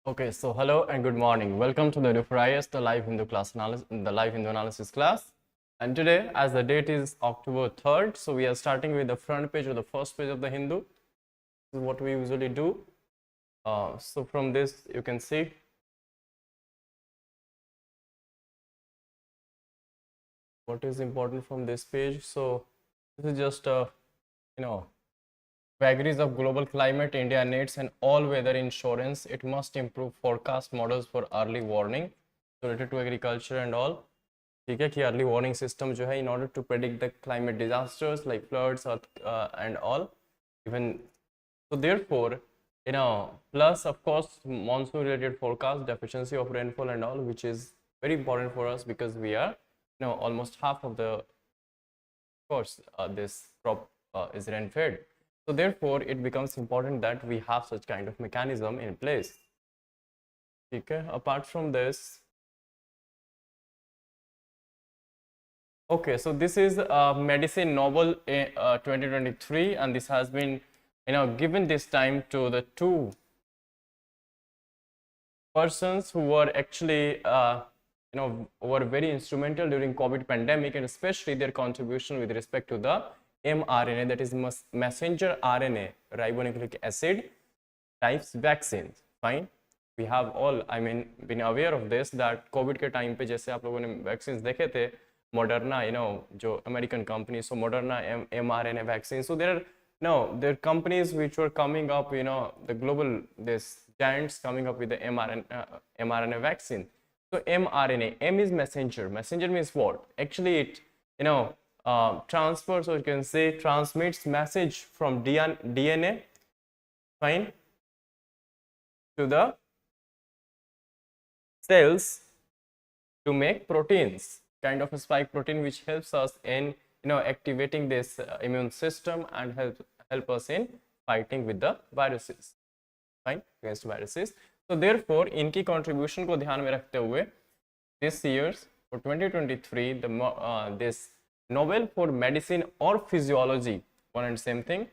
Okay, so hello and good morning. Welcome to the EduphoreIAS, the live Hindu class analysis, the live Hindu analysis class. And today, as the date is October 3rd, so we are starting with the front page or the first page of the Hindu. This is what we usually do. So from this, you can see what is important from this page. So this is just vagaries of global climate. India needs an all-weather insurance. It must improve forecast models for early warning related to agriculture and all. ठीक है कि early warning system जो है in order to predict the climate disasters like floods and all even so therefore plus of course monsoon related forecast, deficiency of rainfall and all, which is very important for us because we are almost half of the course this crop is rain fed. So therefore it becomes important that we have such kind of mechanism in place. Okay, apart from this, okay, so this is Medicine Nobel 2023, and this has been given this time to the two persons who were actually were very instrumental during COVID pandemic, and especially their contribution with respect to the mRNA, that is messenger RNA ribonucleic acid types vaccines. Fine, we have all been aware of this that COVID के time पे जैसे आप लोगों ने vaccines देखे थे, Moderna, जो American company, so Moderna mRNA vaccine. So there are companies which were coming up, the global this giants coming up with the mRNA vaccine. So mRNA, M is messenger. Messenger means what? Actually, it transfers, or you can say transmits message from DNA, fine, to the cells to make proteins, kind of a spike protein, which helps us in activating this immune system and help us in fighting with the viruses, fine, against viruses. So therefore इनकी contribution को ध्यान में रखते हुए this year's for 2023 this Nobel for Medicine or Physiology, one and same thing,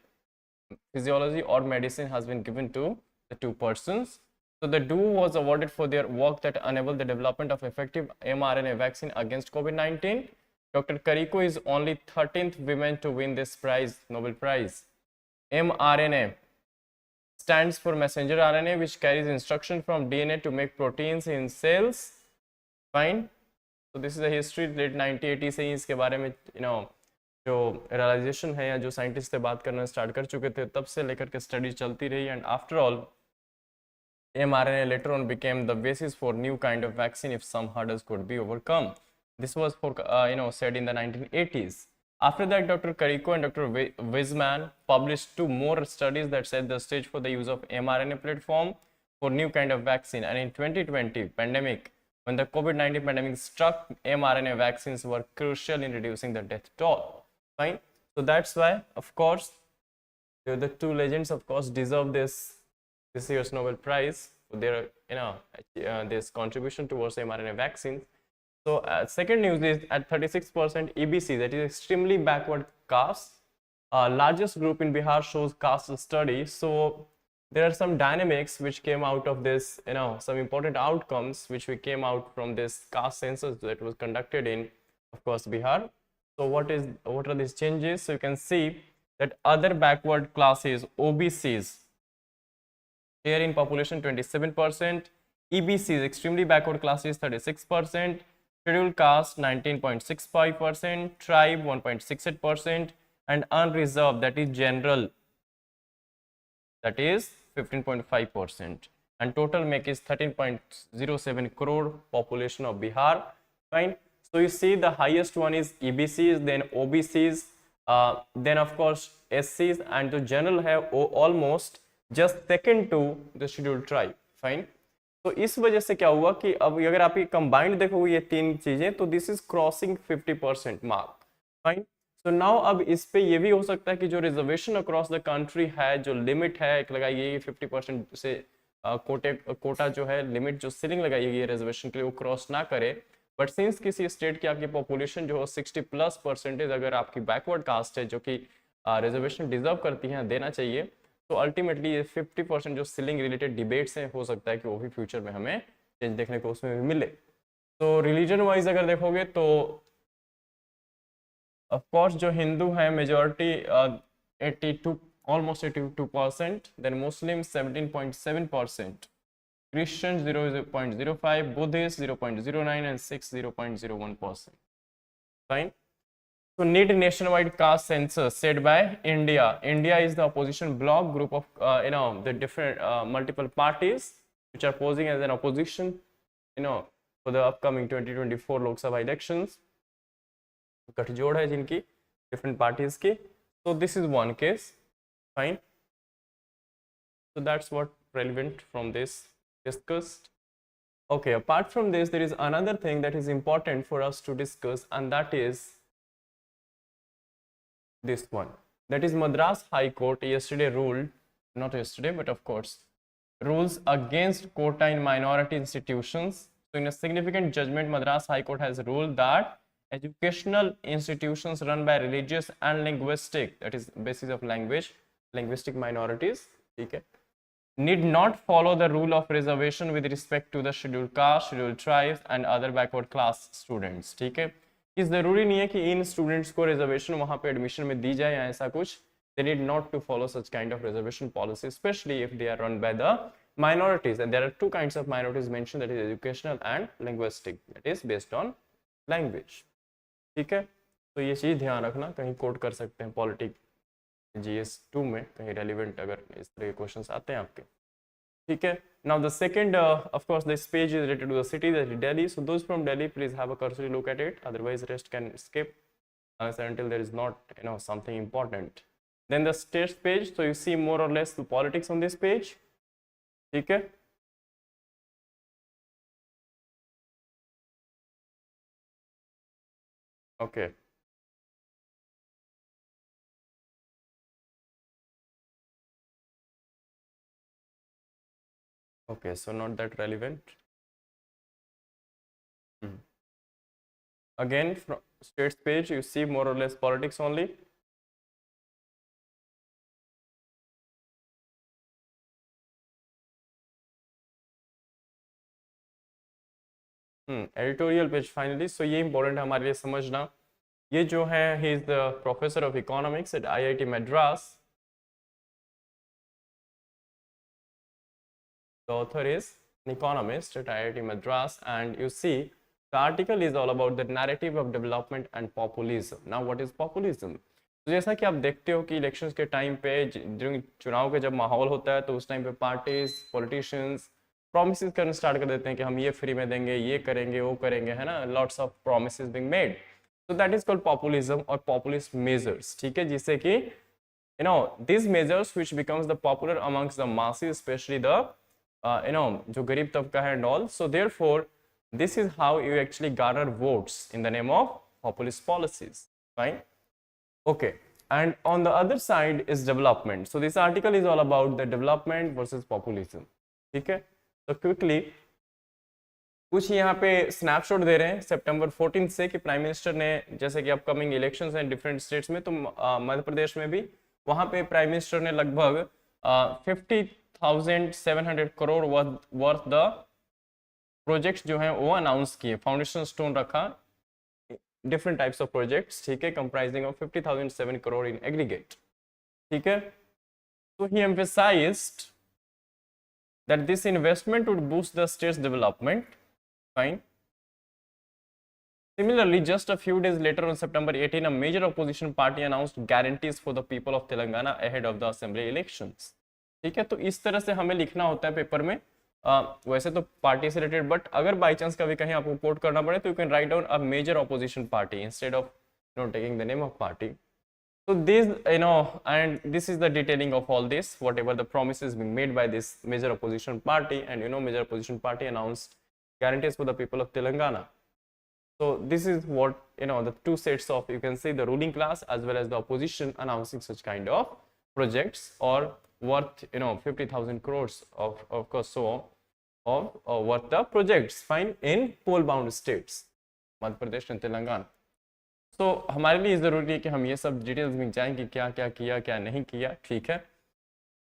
physiology or medicine, has been given to the two persons. So the duo was awarded for their work that enabled the development of effective mRNA vaccine against COVID-19. Dr. Kariko is only 13th woman to win this prize, Nobel Prize. mRNA stands for messenger RNA, which carries instruction from DNA to make proteins in cells. Fine. So this is a history, late 1980 से ही इसके बारे में जो realization है या जो scientist से बात करना स्टार्ट कर चुके थे, तब से लेकर के स्टडी चलती रही. And after all, mRNA later on became the basis for new kind of vaccine if some hurdles could be overcome. This was for said in the 1980s. After that, Dr. Kariko and Dr. Wiseman published two more studies that set the stage for the use of mRNA platform for new kind of vaccine. And in 2020 pandemic, when the COVID-19 pandemic struck, mRNA vaccines were crucial in reducing the death toll. Fine. So that's why, of course, the two legends, of course, deserve this year's Nobel Prize for their this contribution towards mRNA vaccines. So second news is at 36% EBC, that is extremely backward caste, largest group in Bihar shows caste study. So there are some dynamics which came out of this, some important outcomes which we came out from this caste census that was conducted in, of course, Bihar. So what are these changes? So you can see that other backward classes, OBCs, share in population 27%, EBCs, extremely backward classes, 36%, scheduled caste 19.65%, tribe 1.68%, and unreserved, that is general, that is 15.5%, and total make is 13.07 crore population of Bihar. Fine. So you see the highest one is EBCs, then OBCs, then of course SCs, and the general have almost just second to the scheduled tribe. Fine. तो इस वजह से क्या हुआ कि अब अगर आप ये कंबाइंड देखोगे ये तीन चीजें, तो this is crossing 50% mark. Fine. So now अब इस पे ये भी हो सकता है कि जो रिजर्वेशन अक्रॉस द कंट्री है, जो लिमिट है एक लगाई गई 50% से कोटा जो है लिमिट जो सीलिंग लगाई गई है रिजर्वेशन के लिए, वो क्रॉस ना करे. बट सिंस किसी स्टेट की आपकी पॉपुलेशन जो है 60+% अगर आपकी बैकवर्ड कास्ट है जो कि रिजर्वेशन डिजर्व करती है, देना चाहिए, तो अल्टीमेटली ये 50% जो सीलिंग रिलेटेड डिबेट्स हैं, हो सकता है कि वो भी फ्यूचर में हमें चेंज देखने को उसमें भी मिले। तो रिलीजन वाइज अगर देखोगे तो ऑफ कोर्स जो हिंदू है majority 82, almost 82%, then Muslim 17.7%, Christians 0.05, Buddhists 0.09 and Sikhs 0.01%. Fine. So need nationwide caste census set by India. India is the opposition bloc group of the different multiple parties which are posing as an opposition for the upcoming 2024 Lok Sabha elections. गठजोड़ है जिनकी different parties की. So this is one case. Fine. So that's what relevant from this discussed. Okay, apart from this, there is another thing that is important for us to discuss, and that is this one. That is Madras High Court yesterday ruled, not yesterday, but of course, rules against quota in minority institutions. So in a significant judgment, Madras High Court has ruled that educational institutions run by religious and linguistic, that is basis of language, linguistic minorities, okay, need not follow the rule of reservation with respect to the scheduled caste, scheduled tribes and other backward class students. ठीक है, कि जरूरी नहीं है कि इन students को reservation वहां पे एडमिशन में दी जाए या ऐसा कुछ. They need not to follow such kind of reservation policy, especially if they are run by the minorities. And there are two kinds of minorities mentioned, that is educational and linguistic, that is based on language. ठीक है, तो ये चीज ध्यान रखना, कहीं coat कर सकते हैं पॉलिटिक्स GS2 में कहीं रेलिवेंट अगर इस तरह के क्वेश्चंस आते हैं आपके. ठीक है, now the second of course this page is related to the city, that is Delhi. So those from Delhi please have a cursory look at it, otherwise rest can skip unless until there is not something important. Then the states page, so you see more or less the politics on this page. ठीक है, okay. Okay, so not that relevant. Again, from states page, you see more or less politics only. Editorial page finally. So ये important है हमारे लिए समझना. ये जो है, he is the professor of economics at IIT Madras. The author is an economist at IIT Madras, and you see the article is all about the narrative of development and populism. Now what is populism? तो जैसा कि आप देखते हो कि elections के time पे, चुनाव के जब माहौल होता है, तो उस टाइम पे पार्टीज, पॉलिटिशियंस प्रॉमिसेस करना स्टार्ट कर देते हैं कि हम ये फ्री में देंगे, ये करेंगे, वो करेंगे, है ना, lots of promises being made. So that is called populism or populist measures. ठीक है, जिससे कि these measures which becomes the popular amongst the masses, especially the जो गरीब तबका है and all. So therefore this is how you actually garner votes in the name of populist policies. Fine. Okay, and on the other side is development. So this article is all about the development versus populism. ठीक है, तो quickly कुछ यहाँ पे snapshot दे रहे हैं सितंबर 14 से कि प्राइम मिनिस्टर ने, जैसे कि अपकमिंग इलेक्शंस हैं डिफरेंट स्टेट्स में, तो मध्य प्रदेश में भी वहाँ पे प्राइम मिनिस्टर ने लगभग 50,700 करोड़ वर्थ द प्रोजेक्ट्स जो हैं वो अनाउंस किए, फाउंडेशन स्टोन रखा, डिफरेंट टाइप्स ऑफ प्रोजेक्ट्स. ठीक है, comprising of 50,007 crore in aggregate. ठीक है, तो ही emphasised that this investment would boost the state's development. Fine. Similarly, just a few days later on September 18, a major opposition party announced guarantees for the people of Telangana ahead of the assembly elections. ठीक है, तो इस तरह से हमें लिखना होता है पेपर में. वैसे तो पार्टी से रिलेटेड, बट अगर बाई चांस कभी कहीं आपको कोट करना पड़े तो you can write down a major opposition party instead of taking the name of party. So this, and this is the detailing of all this, whatever the promises being made by this major opposition party, and major opposition party announced guarantees for the people of Telangana. So this is what, the two sets of, you can say, the ruling class as well as the opposition announcing such kind of projects or worth, 50,000 crores of course, so of worth the projects, fine, in poll bound states, Madhya Pradesh and Telangana. तो हमारे लिए ज़रूरी है कि हम ये सब details में जाएं कि क्या क्या किया, क्या नहीं किया. ठीक है,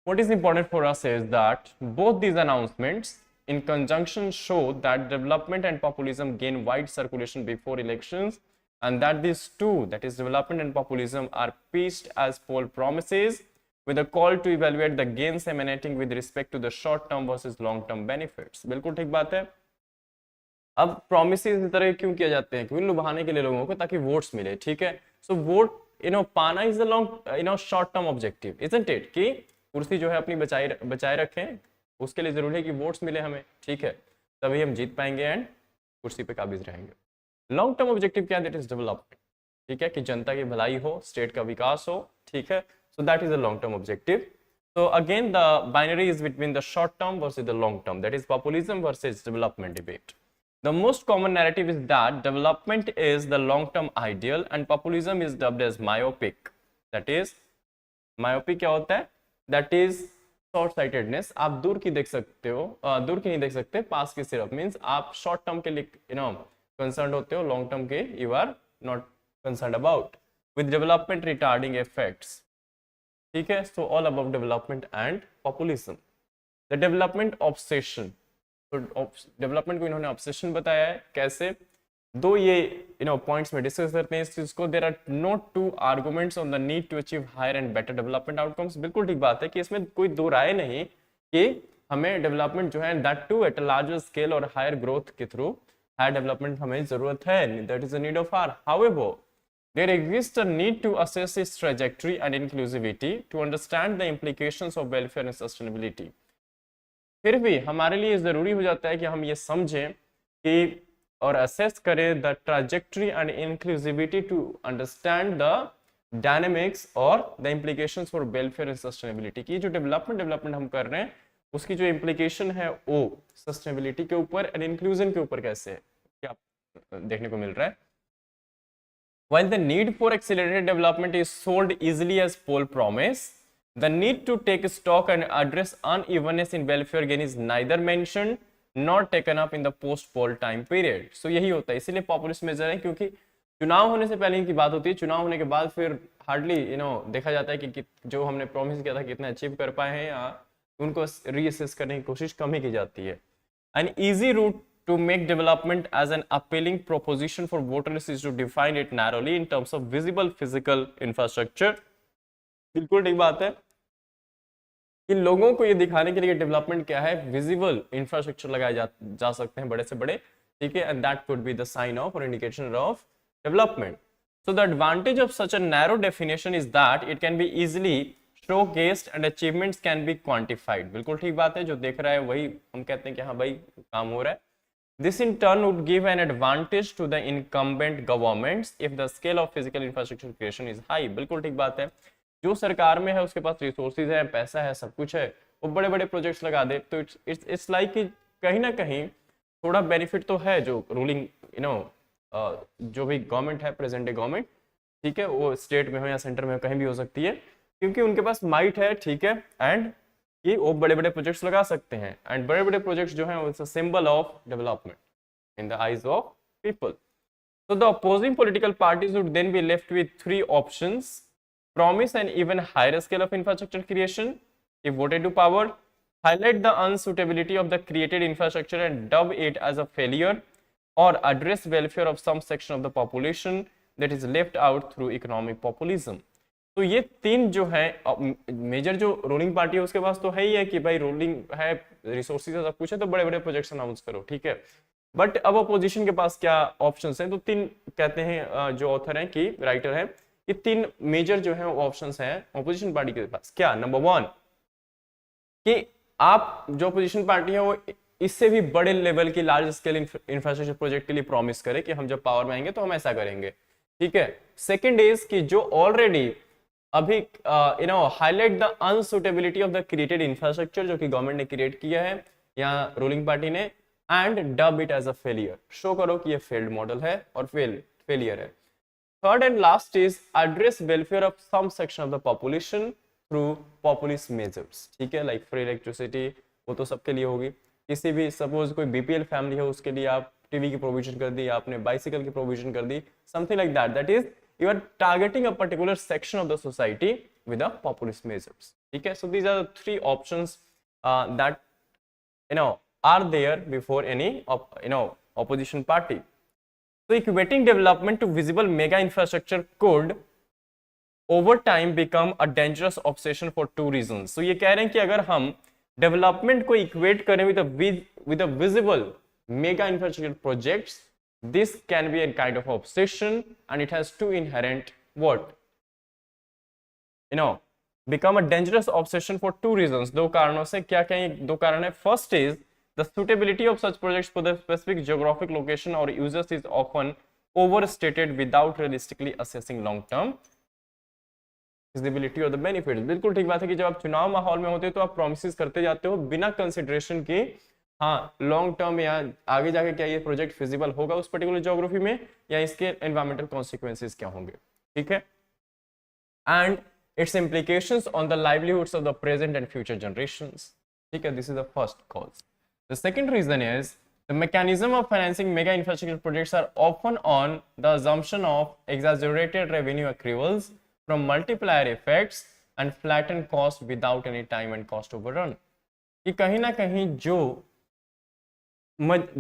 what is important for us is that both these announcements in conjunction show that development and populism gain wide circulation before elections, and that these two, that is development and populism, are pitched as poll promises with a call to evaluate the gains emanating with respect to the short term versus long term benefits. बिल्कुल ठीक बात है। अब promises इस तरह क्यों किए जाते हैं? क्यों? लुभाने के लिए लोगों को, ताकि वोट्स मिले, ठीक है। सो वोट पाना is the long short term objective, isn't it, कि कुर्सी जो है अपनी बचाए रखें, उसके लिए जरूरी है कि वोट्स मिले हमें, ठीक है, तभी हम जीत पाएंगे एंड कुर्सी पे काबिज रहेंगे। लॉन्ग टर्म ऑब्जेक्टिव क्या है? दैट इज डेवलपमेंट, ठीक है, कि जनता की भलाई हो, स्टेट का विकास हो, ठीक है। So that is the long term objective. So again, the binary is between the short term versus the long term, that is populism versus development debate. The most common narrative is that development is the long term ideal and populism is dubbed as myopic. That is, myopic क्या होता है? That is short sightedness. आप दूर की देख सकते हो, दूर की नहीं देख सकते, पास की सिर्फ, मीन्स आप शॉर्ट टर्म के लिए कंसर्न होते हो, लॉन्ग टर्म के you are not concern about, with development retarding effects, ठीक है। So all about development and populism. The development obsession, तो डेवलपमेंट को इन्होंने ऑब्सेशन बताया है। कैसे? दो ये पॉइंट्स में डिस्कस करते हैं इस चीज को। There are no two arguments on the need to achieve higher and better development outcomes. बिल्कुल ठीक बात है कि इसमें कोई दो राय नहीं कि हमें डेवलपमेंट जो है that too at a larger scale और हायर ग्रोथ के थ्रू हायर डेवलपमेंट हमें जरूरत है, that is the need of hour. However there exists a need to assess its trajectory and inclusivity to understand the implications of welfare and sustainability. फिर भी हमारे लिए जरूरी हो जाता है कि हम ये समझें कि और असेस करें the trajectory and inclusivity to understand the dynamics और the implications for welfare and sustainability. की जो डेवलपमेंट हम कर रहे हैं उसकी जो इम्प्लीकेशन है वो सस्टेनेबिलिटी के ऊपर एंड इंक्लूजन के ऊपर कैसे है, क्या देखने को मिल रहा है। While the need for accelerated development is sold easily as poll promise, the need to take stock and address unevenness in welfare gain is neither mentioned nor taken up in the post-poll time period. So यही होता है, इसीलिए populist measure है, क्योंकि चुनाव होने से पहले की बात होती है, चुनाव होने के बाद फिर हार्डली देखा जाता है कि जो हमने प्रॉमिस किया था कितना अचीव कर पाए हैं, या उनको रीअसेस करने की कोशिश कम ही की जाती है। An easy route to make development as an appealing proposition for voters is to define it narrowly in terms of visible physical infrastructure. बिल्कुल ठीक बात है कि लोगों को ये दिखाने के लिए डेवलपमेंट क्या है, विजिबल इंफ्रास्ट्रक्चर लगाए जा सकते हैं बड़े से बड़े, ठीक है, and that could be the sign of और indication of development. So the advantage of such a narrow definition is that it can be easily showcased and achievements can be quantified. बिल्कुल ठीक बात है, जो देख रहा है वही हम कहते हैं कि हाँ भाई काम हो रहा है। This in turn would give an advantage to the incumbent governments if the scale of physical infrastructure creation is high. बिल्कुल ठीक बात है, जो सरकार में है उसके पास रिसोर्सेज है, पैसा है, सब कुछ है, वो बड़े बड़े प्रोजेक्ट्स लगा दे, तो इट्स लाइक कि कहीं ना कहीं थोड़ा बेनिफिट तो है जो रूलिंग जो भी गवर्नमेंट है, प्रेजेंट डे गवर्नमेंट, ठीक है, वो स्टेट में हो या सेंटर में हो, कहीं भी हो सकती है, क्योंकि उनके पास माइट है, ठीक है, एंड कि वो बड़े बड़े प्रोजेक्ट्स लगा सकते हैं, एंड बड़े बड़े प्रोजेक्ट्स जो हैं वो symbol of development in the eyes of people. So the opposing political parties would then be left with three options: promise an even higher scale of infrastructure creation if voted to power, highlight the unsuitability of the created infrastructure and dub it as a failure, or address welfare of some section of the population that is left out through economic populism. तो ये तीन जो है major जो ruling party है उसके पास तो है ही है कि भाई रूलिंग है, रिसोर्सेज सब कुछ है, तो बड़े बड़े प्रोजेक्ट्स अनाउंस करो, ठीक है। बट अब अपोजिशन के पास क्या ऑप्शंस हैं? तो तीन कहते हैं जो ऑथर हैं कि राइटर हैं, ये तीन मेजर जो है ऑप्शंस हैं अपोजिशन पार्टी के पास। क्या? नंबर वन, कि आप जो अपोजिशन पार्टी है वो इससे भी बड़े लेवल की लार्ज स्केल इंफ्रास्ट्रक्चर प्रोजेक्ट के लिए प्रॉमिस करे कि हम जब पावर में आएंगे तो हम ऐसा करेंगे, ठीक है। सेकेंड इज कि जो ऑलरेडी अभी highlight the unsuitability of the created infrastructure जो कि गवर्नमेंट ने क्रिएट किया है या रूलिंग पार्टी ने, and dub it as a failure, show करो कि ये फेल्ड मॉडल है और फेलियर है। Third and last is address welfare of some section of the population through populist measures, ठीक है, लाइक फ्री इलेक्ट्रिसिटी, वो तो सबके लिए होगी। किसी भी सपोज कोई बीपीएल फैमिली है उसके लिए आप टीवी की प्रोविजन कर दी, आपने बाइसिकल की प्रोविजन कर दी, something like that, that is you are targeting a particular section of the society with a populist measures, ठीक है. So these are the three options that are there before any opposition party. So equating development to visible mega infrastructure could over time become a dangerous obsession for two reasons. So ये कह रहे हैं कि अगर हम development को equate करें with a visible mega infrastructure projects, this can be a kind of obsession and it has two inherent become a dangerous obsession for two reasons. दो कारणों से. क्या कहें? दो कारण है. First is the suitability of such projects for the specific geographic location or users is often overstated without realistically assessing long term feasibility or the benefits. बिल्कुल ठीक बात है कि जब आप चुनाव माहौल में होते हो तो आप प्रोमिसेस करते जाते हो बिना कंसिडरेशन के, हाँ लॉन्ग टर्म या आगे जाके क्या ये प्रोजेक्ट फिजिबल होगा उस पर्टिकुलर ज्योग्राफी में, या इसके एनवायरमेंटल कॉन्सिक्वेंसेस क्या होंगे. ठीक है. And its implications on the livelihoods of the present and future generations. ठीक है. This is the first cause. The second reason is the mechanism of financing mega infrastructure projects are often on the assumption of exaggerated revenue accruals from multiplier effects and flatten cost without any time and cost overrun. कि कहीं ना कहीं जो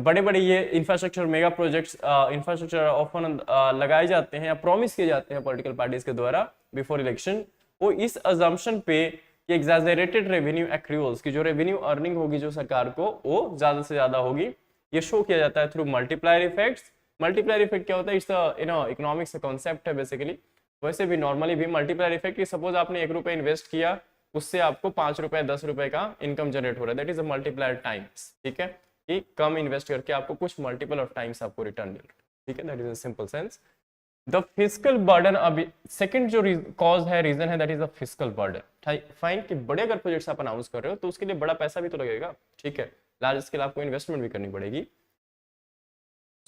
बड़े बड़े ये infrastructure mega projects infrastructure often लगाए जाते हैं या प्रॉमिस किए जाते हैं पॉलिटिकल पार्टीज के द्वारा बिफोर इलेक्शन, वो इस अजम्पशन पे कि एग्जैजरेटेड रेवेन्यू एक्रूअल्स की जो रेवेन्यू अर्निंग होगी जो सरकार को वो ज्यादा से ज्यादा होगी, ये शो किया जाता है through multiplier effects. Multiplier effect क्या होता है? इट्स इकोनॉमिक्स का कॉन्सेप्ट है बेसिकली. वैसे भी नॉर्मली भी मल्टीप्लायर इफेक्ट, सपोज आपने 1 रुपए इन्वेस्ट किया, उससे आपको 5 रुपए 10 रुपए का इनकम जनरेट हो रहा है, that is a multiplier times. ठीक है. कि कम इन्वेस्ट करके आपको कुछ मल्टीपल ऑफ टाइम्स आपको रिटर्न मिल रहा है. ठीक है. That is a simple sense. The physical burden, अभी सेकंड जो कॉज है, रीजन है, that is the physical burden. Fine कि बड़े अगर प्रोजेक्ट्स आप अनाउंस कर रहे हो तो उसके लिए बड़ा पैसा भी तो लगेगा. ठीक है. लार्ज स्केल आपको इन्वेस्टमेंट भी करनी पड़ेगी.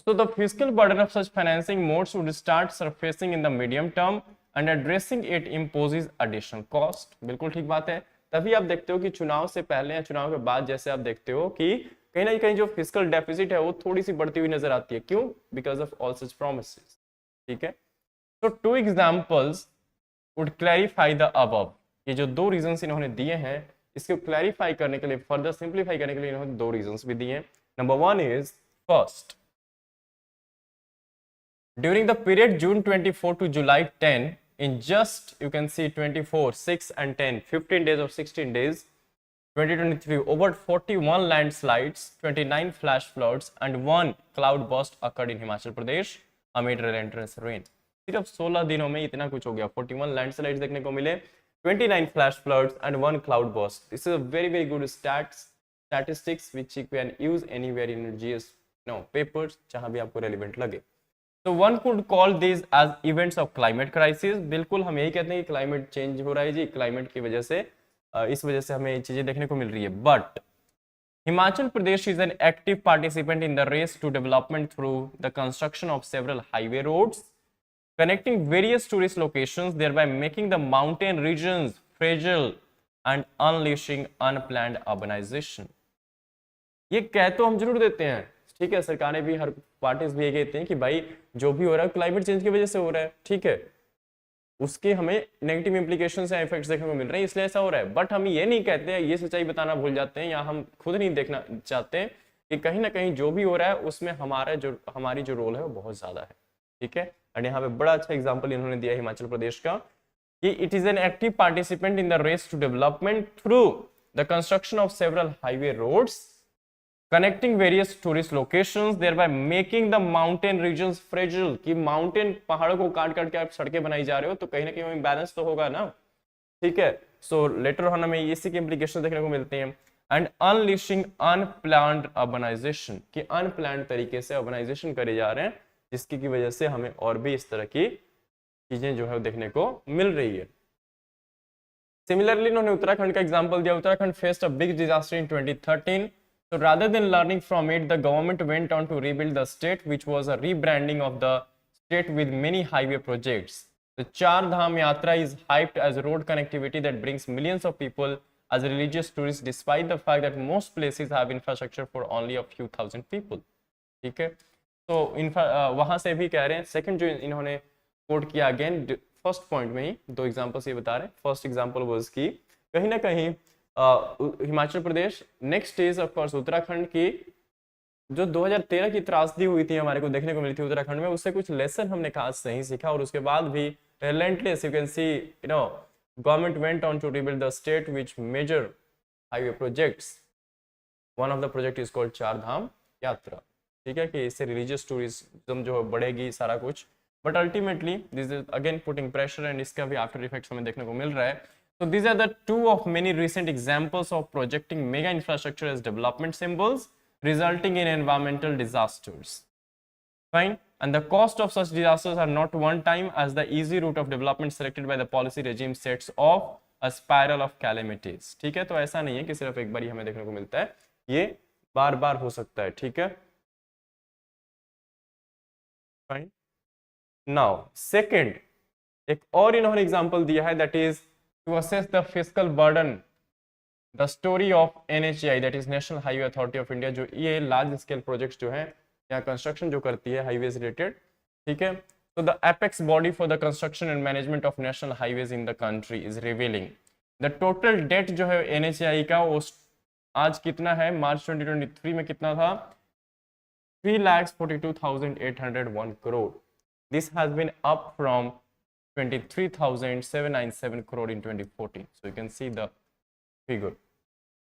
So the fiscal burden of such financing modes would start surfacing in the medium term and addressing it imposes additional cost. बिल्कुल ठीक बात है. तभी आप देखते हो कि चुनाव से पहले या चुनाव के बाद जैसे आप देखते हो कि कहीं ना कहीं जो फिजिकल डेफिसिट है वो थोड़ी सी बढ़ती हुई नजर आती है. क्यों? Because of all such promises. ठीक है. तो to examples would clarify the above. ये जो दो रीजंस इन्होंने दिए हैं इसको क्लैरिफाई करने के लिए, फर्दर सिंप्लीफाई करने के लिए इन्होंने दो रीजंस भी दिए हैं. Number one is, first, during the period June 24 to July 10, in just you can see 24, 6 and 10, 15 days or 16 days, 2023, over 41 landslides, 29 flash floods and 1 cloud burst occurred in Himachal Pradesh amid relentless rain. सिर्फ 16 दिनों में इतना कुछ हो गया. 41 landslides देखने को मिले, 29 flash floods and 1 cloud burst. This is a very good statistics which you can use anywhere in GS papers जहां भी आपको relevant लगे. So one could call these as events of climate crisis. बिल्कुल हम यही कहते हैं कि क्लाइमेट चेंज हो रहा है जी, क्लाइमेट की वजह से इस वजह से हमें ये चीजें देखने को मिल रही है. But Himachal Pradesh is an active participant in the race to development through the construction of several highway roads connecting various tourist locations, thereby making the mountain regions fragile and unleashing unplanned urbanization. ये कह तो हम जरूर देते हैं, ठीक है, सरकारें भी, हर पार्टीज भी ये कहते हैं कि भाई जो भी हो रहा है क्लाइमेट चेंज की वजह से हो रहा है. ठीक है. उसके हमें नेगेटिव इंप्लीकेशंस या इफेक्ट्स देखने को मिल रहे हैं, इसलिए ऐसा हो रहा है. बट हम ये नहीं कहते हैं, ये सच्चाई बताना भूल जाते हैं, या हम खुद नहीं देखना चाहते हैं कि कहीं ना कहीं जो भी हो रहा है उसमें हमारी जो रोल है वो बहुत ज्यादा है. ठीक है. और यहाँ पे बड़ा अच्छा एग्जाम्पल इन्होंने दिया हिमाचल प्रदेश का कि it is an active participant in the race to development through the construction of several highway roads connecting various tourist locations, thereby making the mountain regions fragile. कि माउंटेन पहाड़ों को काट काट के आप सड़कें बनाई जा रहे हो तो कहीं ना कहीं बैलेंस तो होगा ना. ठीक है. सो लेटर ऑन हमें इसी के इंप्लीकेशन देखने को मिलते हैं. एंड अनलिशिंग अनप्लान्ड अर्बनाइजेशन, कि अनप्लान्ड तरीके से अर्बनाइजेशन करे जा रहे हैं जिसकी की वजह से हमें और भी इस तरह की चीजें जो है देखने को मिल रही है. सिमिलरली इन्होंने उत्तराखंड का एग्जाम्पल दिया. Uttarakhand faced a big disaster in 2013. So rather than learning from it, the government went on to rebuild the state, which was a rebranding of the state with many highway projects. The Char Dham Yatra is hyped as road connectivity that brings millions of people as religious tourists, despite the fact that most places have infrastructure for only a few thousand people. ठीक है. तो वहां से भी कह रहे हैं. Second जो इन्होंने कोट किया, अगेन फर्स्ट पॉइंट में ही दो एग्जांपल्स ये बता रहे हैं. फर्स्ट एग्जांपल वाज कि कहीं ना कहीं Himachal Pradesh, next is of course Uttarakhand की जो 2013 की त्रासदी हुई थी हमारे को देखने को मिली थी उत्तराखंड में, उससे कुछ लेसन हमने खास नहीं सीखा और उसके बाद भी relentless you can see government went on to rebuild the state which major highway projects. One of the project is called चार धाम यात्रा, ठीक है, कि इससे रिलीजियस टूरिज्म जो बढ़ेगी सारा कुछ, but ultimately this is again putting pressure and इसका भी आफ्टर इफेक्ट्स हमें देखने को मिल रहा है. So these are the two of many recent examples of projecting mega infrastructure as development symbols, resulting in environmental disasters. Fine. And the cost of such disasters are not one time, as the easy route of development selected by the policy regime sets off a spiral of calamities. ठीक है, तो ऐसा नहीं है कि सिर्फ एक बार ही हमें देखने को मिलता है, ये बार बार हो सकता है. ठीक है. Fine. Now, second, एक और इन्होंने एग्जांपल दिया है, that is to assess the fiscal burden, the story of NHAI, that is National Highway Authority of India, जो ये लार्ज स्केल प्रोजेक्ट्स जो है या कंस्ट्रक्शन जो करती है हाईवेज रिलेटेड. ठीक है. So the apex body for the construction and management of national highways in the country is revealing the total debt जो है NHAI का, वो आज कितना है, मार्च 2023 में कितना था, 3,42,801 crore. This has been up from 23,797 crore in 2014. So you can see the figure,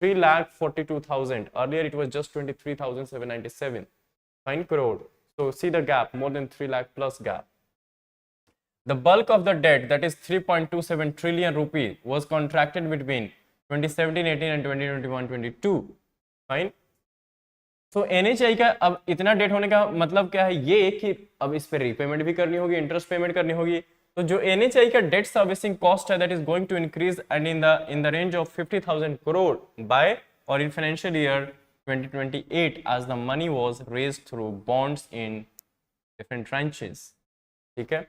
3,42,000. Earlier it was just 23,797 crore. So see the gap, more than 3 lakh plus gap. The bulk of the debt, that is 3.27 trillion rupees, was contracted between 2017-18 and 2021-22. Fine. तो NHAI का अब इतना date होने का मतलब क्या है, ये कि अब इस पे रीपेमेंट भी करनी होगी, इंटरेस्ट पेमेंट करनी होगी. तो जो NHAI का डेट सर्विसिंग कॉस्ट है, that is going to increase and in the range of 50,000 crore by और in financial year 2028 as the money was raised through bonds in different tranches. ठीक है.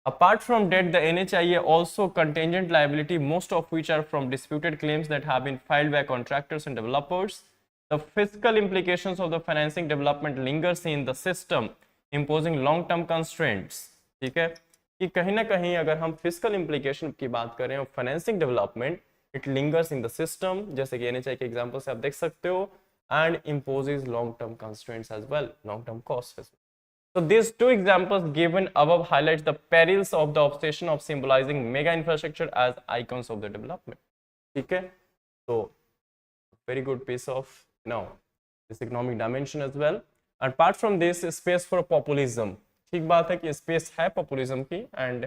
Apart from debt, the NHAI also contingent liability, most of which are from disputed claims that have been filed by contractors and developers. The fiscal implications of the financing development lingers in the system, imposing long-term constraints. ठीक है, कि कहीं ना कहीं अगर हम physical implication की बात करें और financing development, it lingers in the system, जैसे कि NHAI के एग्जांपल से आप देख सकते हो, and imposes long term constraints as well, long term cost as well. So these two examples given above highlights the perils of the obsession of symbolizing mega infrastructure as icons of the development. ठीक है, so very good piece of this economic dimension as well. And apart from this, space for populism. ठीक बात है कि space है populism की, and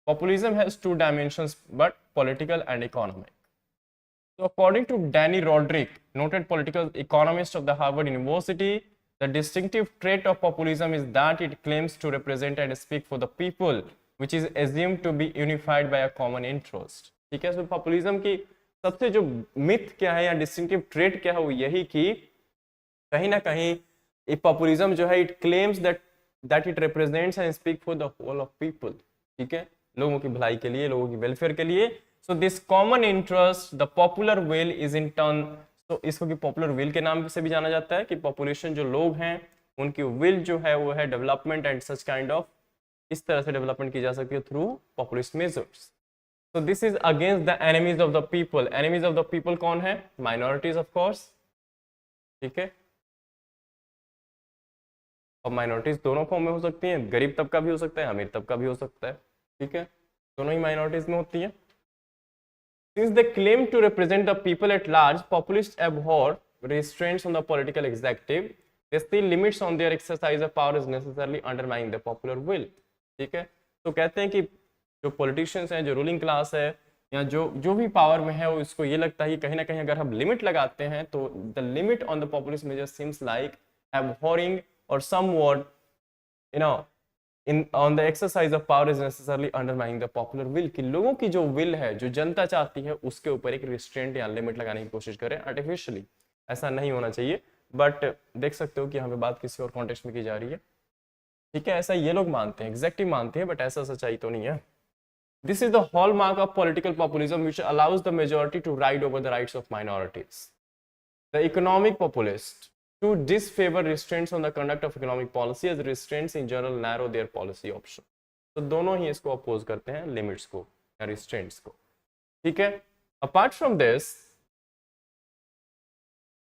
populism has to dimensions but political and economic. So according to Danny Roderick, noted political economist of the Harvard University, the distinctive trait of populism is that it claims to represent and speak for the people, which is assumed to be unified by a common interest. ठीक है, so populism की सबसे जो myth क्या है या distinctive trait क्या है, वो यही कि कहीं ना कहीं पॉपुलिज्म जो है, it claims that it represents and speak for the whole of people. ठीक है, लोगों की भलाई के लिए, लोगों की वेलफेयर के लिए. So this common interest, the popular will is in turn, तो इसको कि पॉपुलर विल के नाम से भी जाना जाता है, कि पॉपुलेशन जो लोग हैं उनकी विल जो है वो है development and such kind of, इस तरह से डेवलपमेंट की जा सकती है through populist measures. So this is against the enemies of the people. Enemies of the people कौन है? Minorities of course. ठीक है, और माइनॉरिटीज दोनों फॉर्म में हो सकती हैं, गरीब तबका भी हो सकता है, अमीर तबका भी हो सकता है. ठीक है, दोनों ही माइनॉरिटीज में होती है. Since they claim to represent the people at large, populists abhor restraints on the political executive. They see limits on their exercise of power is necessarily undermining the popular will. ठीक है, तो कहते हैं कि जो पॉलिटिशियंस हैं, जो ruling class है, या जो भी पावर में है, वो इसको ये लगता है कि कहीं ना कहीं अगर हम लिमिट लगाते हैं तो the limit on the populist measure seems like abhorring or somewhat on the exercise of power is necessarily undermining the popular will, कि लोगों की जो विल है, जो जनता चाहती है, उसके ऊपर एक रिस्ट्रेंट या लिमिट लगाने की कोशिश करें आर्टिफिशियली. ऐसा नहीं होना चाहिए, बट देख सकते हो कि यहाँ पे बात किसी और कॉन्टेक्स्ट में की जा रही है. ठीक है, ऐसा ये लोग मानते हैं, एग्जैक्टली मानते हैं, बट ऐसा सच्चाई तो नहीं है. This is the hallmark of political populism, which allows the majority to ride over the rights of minorities. The economic populist to disfavor restraints on the conduct of economic policy, as restraints in general narrow their policy option. तो दोनों ही इसको oppose करते हैं, limits को या restraints को. ठीक है, Apart from this,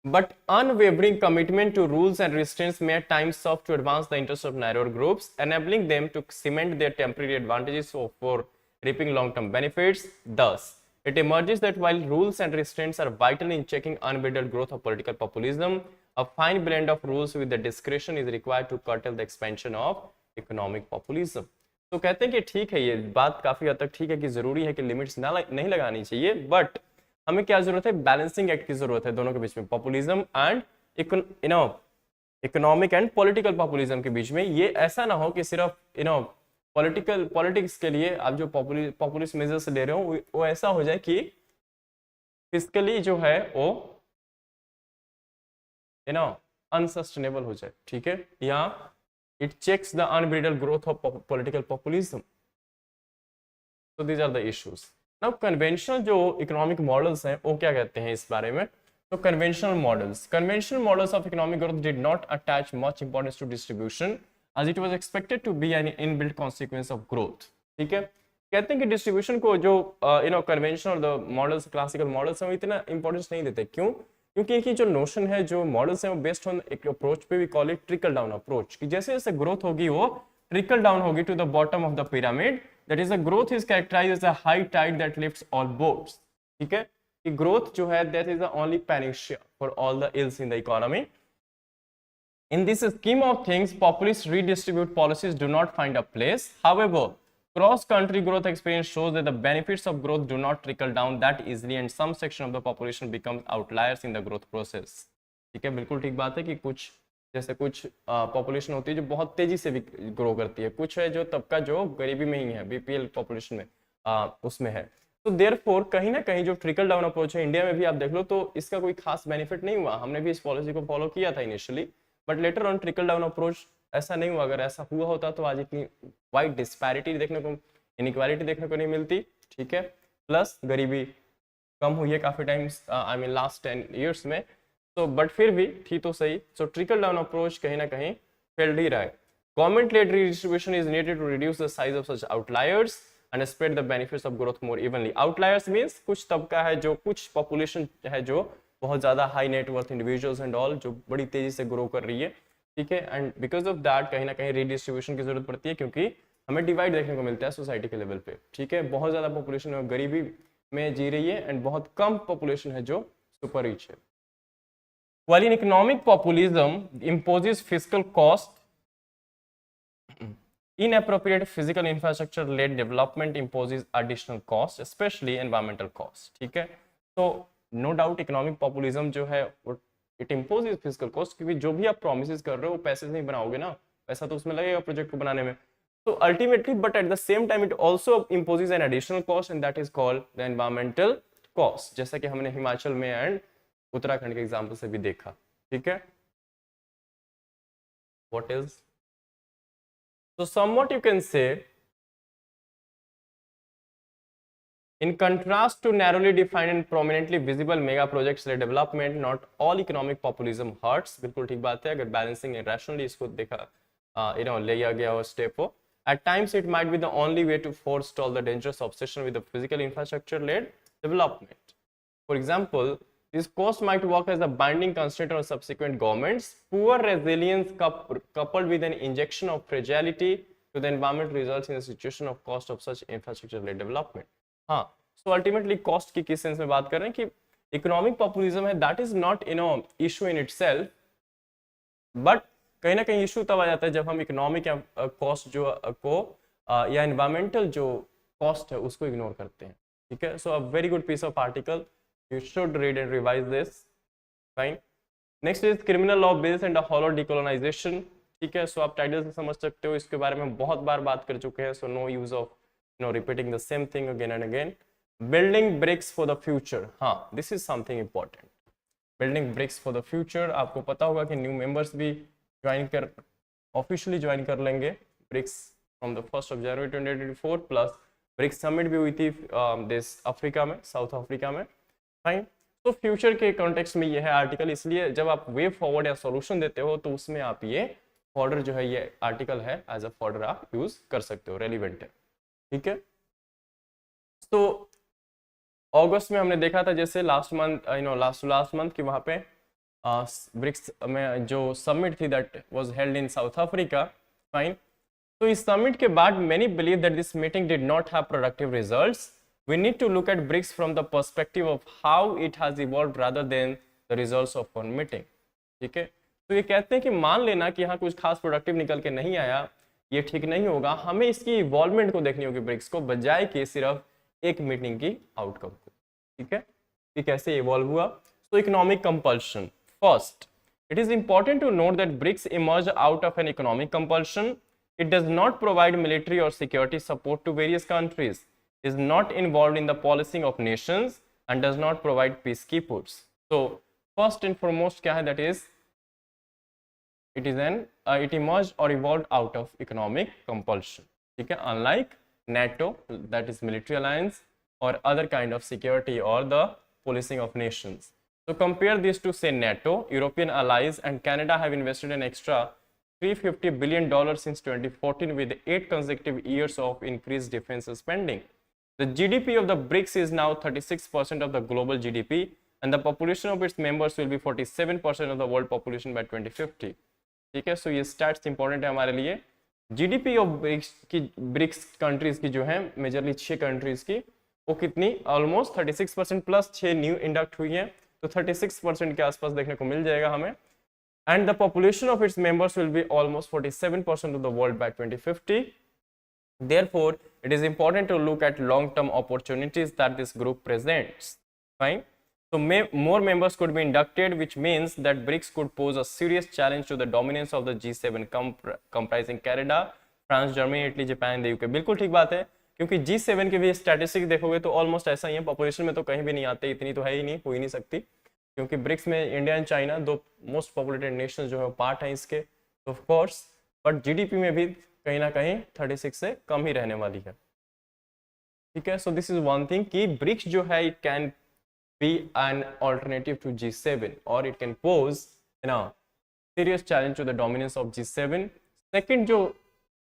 but unwavering commitment to rules and restraints may at times serve to advance the interests of narrower groups, enabling them to cement their temporary advantages for reaping long-term benefits. Thus, it emerges that while rules and restraints are vital in checking unbridled growth of political populism, a fine blend of rules with the discretion is required to curtail the expansion of economic populism. तो कहते हैं कि ठीक है, ये बात काफी हद तक ठीक है कि जरूरी है कि लिमिट्स नहीं लगानी चाहिए, बट हमें क्या जरूरत है, बैलेंसिंग एक्ट की जरूरत है दोनों के बीच में, populism and economic and political populism के बीच में। ये ऐसा ना हो कि सिर्फ पॉलिटिक्स के लिए आप जो पॉपुलिस्ट मेजर्स ले रहे हो वो ऐसा हो जाए कि फिस्कली जो है वो अनसस्टेनेबल हो जाए, ठीक है, या it checks the unbridled growth of political populism. So these are the issues. Now conventional जो इकोनॉमिक मॉडल्स हैं वो क्या कहते हैं इस बारे में? तो conventional models of economic growth did not attach much importance to distribution as it was expected to be an inbuilt consequence of growth. ठीक है, कहते हैं कि डिस्ट्रीब्यूशन को जो कन्वेंशनल मॉडल्स, क्लासिकल मॉडल्स हैं वो इतना इंपॉर्टेंस नहीं देते। क्यों? क्योंकि इनकी जो नोशन है, जो मॉडल्स हैं वो बेस्ड ऑन एक अप्रोच पे भी call it trickle down approach, कि जैसे जैसे ग्रोथ होगी वो ट्रिकल डाउन होगी to the bottom of the pyramid. That is, the growth is characterized as a high tide that lifts all boats. ठीक है, कि growth जो है that is the only panacea for all the ills in the economy. In this scheme of things, populist redistribute policies do not find a place. However, cross-country growth experience shows that the benefits of growth do not trickle down that easily, and some section of the population becomes outliers in the growth process. ठीक है, बिल्कुल ठीक बात है कि कुछ जैसे कुछ पॉपुलेशन होती है जो बहुत तेजी से ग्रो करती है, कुछ है जो तबका जो गरीबी में ही है, बीपीएल पॉपुलेशन में उसमें है। तो देयरफॉर कहीं ना कहीं जो ट्रिकल डाउन अप्रोच है, इंडिया में भी आप देख लो तो इसका कोई खास बेनिफिट नहीं हुआ। हमने भी इस पॉलिसी को फॉलो किया था initially, but later on trickle down approach ऐसा नहीं हुआ। अगर ऐसा हुआ होता तो आज इतनी वाइड डिस्पैरिटी देखने को, इनइक्वालिटी देखने को नहीं मिलती। ठीक है, प्लस गरीबी कम हुई है काफी time, I mean last 10 years में। तो बट फिर भी थी तो सही। सो ट्रिकल डाउन अप्रोच कहीं ना कहीं फेल्ड ही रहा है। Government led redistribution is needed to reduce the size of such outliers and spread the benefits of growth more evenly. Outliers means कुछ तबका है जो, कुछ पॉपुलेशन है जो बहुत ज्यादा high net worth individuals and all जो बड़ी तेजी से ग्रो कर रही है। ठीक है, एंड बिकॉज ऑफ दैट कहीं ना कहीं रीडिस्ट्रीब्यूशन की जरूरत पड़ती है, क्योंकि हमें डिवाइड देखने को मिलता है सोसाइटी के लेवल पे। ठीक है, बहुत ज्यादा पॉपुलेशन गरीबी में जी रही है एंड बहुत कम पॉपुलेशन है जो सुपर रिच है। While in economic populism imposes fiscal cost, inappropriate physical infrastructure-led development imposes additional cost, especially environmental cost. ठीक है, तो no doubt economic populism जो है it imposes fiscal cost, क्योंकि जो भी आप promises कर रहे हो वो पैसे से नहीं बनाओगे ना, पैसा तो उसमें लगेगा प्रोजेक्ट को बनाने में। तो ultimately, but at the same time it also imposes an additional cost, and that is called the environmental cost, जैसा कि हमने हिमाचल में एंड उत्तराखंड के एग्जाम्पल से भी देखा। ठीक है, what is, so somewhat you can say in contrast to narrowly defined and prominently visible mega projects led development, not all economic populism hurts। बिल्कुल ठीक बात है, अगर बैलेंसिंग एंड रैशनली इसको देखा लिया गया और स्टेप हो, at times it might be the only way to forestall the dangerous obsession with the physical infrastructure led development. For example, this cost might work as a binding constraint on subsequent governments. Poor resilience coupled with an injection of fragility to the environment results in a situation of cost of such infrastructure-led development. हाँ, so ultimately cost की किस sense में बात कर रहे हैं कि economic populism है, that is not issue in itself, but कहीं ना कहीं इशू तब आ जाता है जब हम इकोनॉमिक या कॉस्ट जो को या एनवायरमेंटल जो कॉस्ट है उसको इग्नोर करते हैं। ठीक है, so a very good piece of article, you should read and revise this. Fine. Next is criminal law bills and a hollow decolonization. ठीक है, सो आप टाइटल से समझ सकते हो, इसके बारे में बहुत बार बात कर चुके हैं, so no use of repeating the same thing again and again. Building BRICS for the future, हाँ this is something important. Building BRICS for the future, आपको पता होगा कि न्यू मेंबर्स भी ऑफिशियली ज्वाइन कर लेंगे BRICS from the 1st of January 2024, plus BRICS summit भी हुई थी देश अफ्रीका में, साउथ अफ्रीका में। फाइन, तो फ्यूचर के कॉन्टेक्स्ट में ये है आर्टिकल, इसलिए जब आप वे फॉरवर्ड या सॉल्यूशन देते हो तो उसमें आप ये फॉर्डर जो है, ये आर्टिकल है एज अ फॉर्डर आप यूज कर सकते हो, रेलिवेंट है। ठीक है, तो अगस्त में हमने देखा था जैसे लास्ट मंथ लास्ट मंथ कि वहाँ पे ब्रिक्स में जो समिट थी that was held in South Africa, fine. तो इस समिट के बाद many believe that this meeting did not have productive results. We need to look at BRICS from the perspective of how it has evolved rather than the results of one meeting. ठीक है, तो ये कहते हैं कि मान लेना कि यहाँ कुछ खास प्रोडक्टिव निकल के नहीं आया, ये ठीक नहीं होगा, हमें इसकी इवॉल्वमेंट को देखनी होगी ब्रिक्स को, बजाय कि सिर्फ एक मीटिंग की आउटकम को। ठीक है, कि कैसे इवॉल्व हुआ। सो economic compulsion first, it is important to note that BRICS emerged out of an economic compulsion. It does not provide military or security support to various countries, is not involved in the policing of nations, and does not provide peacekeepers. So first and foremost क्या है, that is it emerged or evolved out of economic compulsion. ठीक है, unlike NATO, that is military alliance, or other kind of security or the policing of nations. So compare this to say NATO, European allies and Canada have invested an extra $350 billion since 2014 with 8 consecutive years of increased defense spending. The GDP of the BRICS is now 36% of the global GDP and the population of its members will be 47% of the world population by 2050. ठीक है, सो ये stats important है हमारे लिए। GDP of BRICS countries की जो है majorly 6 countries की, वो कितनी ऑलमोस्ट 36% प्लस 6 न्यू इंडक्ट हुई है, तो 36% के आसपास देखने को मिल जाएगा हमें। And the population of its members will be almost 47% of the world by 2050। Therefore, it is important to look at long-term opportunities that this group presents. Fine. So, more members could be inducted, which means that BRICS could pose a serious challenge to the dominance of the G7 comprising Canada, France, Germany, Italy, Japan, the UK. बिल्कुल ठीक बात है, क्योंकि G7 के भी statistics देखोगे तो almost ऐसा ही है, पॉपुलेशन में तो कहीं भी नहीं आते, इतनी तो है ही नहीं, हो ही नहीं सकती, क्योंकि ब्रिक्स में इंडिया एंड चाइना दो मोस्ट पॉपुलेटेड नेशन जो है पार्ट है इसके, तो ऑफ कोर्स, बट जीडीपी में भी कहीं ना कहीं 36 से कम ही रहने वाली है। ठीक है, so this is one thing कि ब्रिक्स जो है it can be an alternative to G7 और it can pose serious challenge to the dominance of G7. Second जो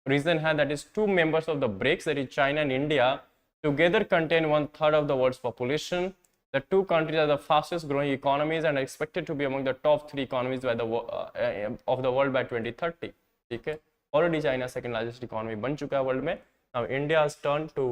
reason है, that is 2 members of the BRICS, that is China and India, together contain 1/3 of the world's population. The two countries are the fastest growing economies and are expected to be among the top 3 economies by of the world by 2030. ठीक है, already China second largest economy बन चुका है world में, now India has turned to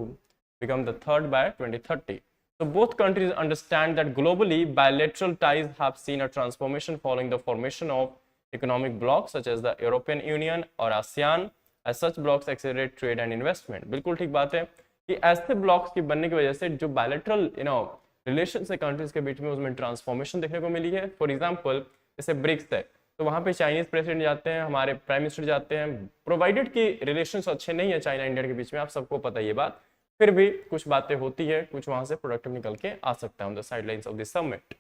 become the 3rd by 2030. So both countries understand that globally bilateral ties have seen a transformation following the formation of economic blocs such as the European Union और ASEAN. As such blocks accelerate trade and investment. बिल्कुल ठीक बात है कि ऐसे blocks के बनने की वजह से जो बायलैटरल रिलेशन है कंट्रीज के बीच में, उसमें ट्रांसफॉर्मेशन देखने को मिली है। फॉर एग्जांपल जैसे ब्रिक्स है, तो वहाँ पे चाइनीज प्रेसिडेंट जाते हैं, हमारे प्राइम मिनिस्टर जाते हैं, प्रोवाइडेड कि रिलेशंस अच्छे नहीं है चाइना इंडिया के बीच में, आप सबको पता है ये बात, फिर भी कुछ बातें होती है, कुछ वहाँ से प्रोडक्टिव निकल के आ सकता है on the sidelines of this summit.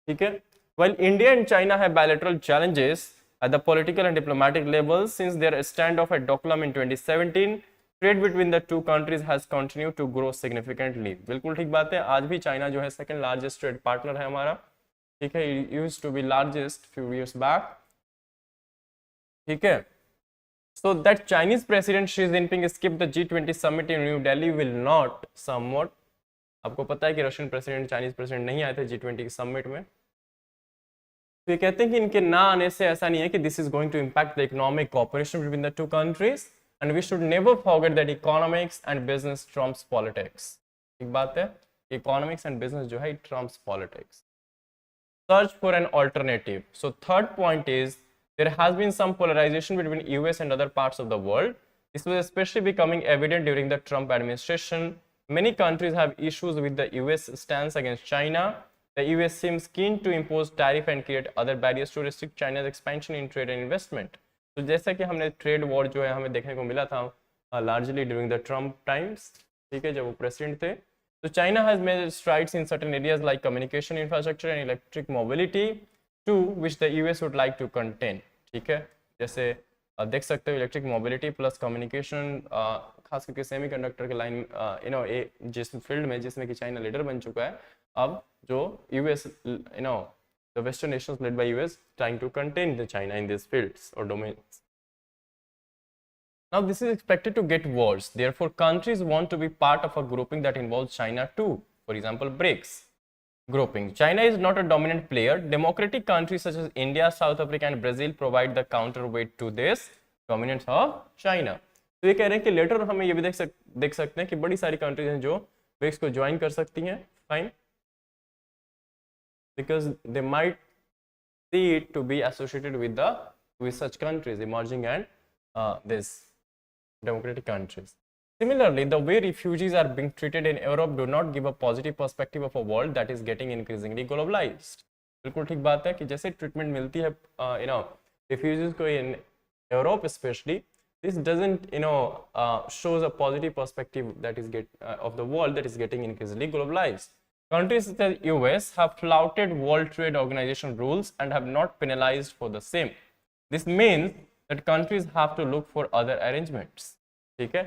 ठीक है, while India and China have bilateral challenges at the political and diplomatic levels since their standoff at Doklam in 2017, trade between the two countries has continued to grow significantly. बिल्कुल ठीक बात है, आज भी China जो है सेकंड लार्जेस्ट ट्रेड पार्टनर है हमारा। ठीक है, used to be largest few years back. ठीक है, so that Chinese President Xi Jinping skipped the G20 summit in New Delhi will not somewhat, आपको पता है कि रशियन प्रेसिडेंट चाइनीज प्रेसिडेंट नहीं आए थे G20 के समिट में, तो ये कहते हैं कि इनके ना आने से ऐसा नहीं है कि this is going to impact the economic cooperation between the two countries, and we should never forget that economics and business trumps politics. ठीक बात है, इकोनॉमिक्स एंड बिजनेस जो है trumps politics. Search for an alternative. So third point is there has been some polarization between US and other parts of the world. This was especially becoming evident during the Trump administration. Many countries have issues with the US stance against China. The US seems keen to impose tariff and create other barriers to restrict China's expansion in trade and investment. तो जैसा कि हमने trade war जो है हमें देखने को मिला था largely during the Trump times, ठीक है, जब वो प्रेसिडेंट थे, तो China has made strides in certain areas like communication infrastructure and electric mobility, to which the US would like to contain. ठीक है, जैसे देख सकते हो इलेक्ट्रिक मोबिलिटी प्लस कम्युनिकेशन, खास करके सेमीकंडक्टर के लाइन जिस फील्ड में जिसमें कि चाइना लीडर बन चुका है, अब जो US the western nations led by US trying to contain the China in this fields और domains. Now this is expected to get worse. Therefore, countries want to be part of a grouping that involves China too. For example, BRICS grouping. China is not a dominant player. Democratic countries such as India, South Africa and Brazil provide the counterweight to this dominance of China. तो ये कह रहे हैं कि letter हमें ये भी देख सकते हैं कि बड़ी सारी कंट्रीज हैं जो ब्रिक्स को ज्वाइन कर सकती हैं, fine, because they might see it to be associated with such countries, emerging and this democratic countries. Similarly, the way refugees are being treated in Europe do not give a positive perspective of a world that is getting increasingly globalized. बिल्कुल ठीक बात है कि जैसे treatment मिलती है refugees को in Europe especially, this doesn't shows a positive perspective that is of the world that is getting increasingly globalized. Countries such as US have flouted World Trade Organization rules and have not penalized for the same. This means that countries have to look for other arrangements. ठीक है?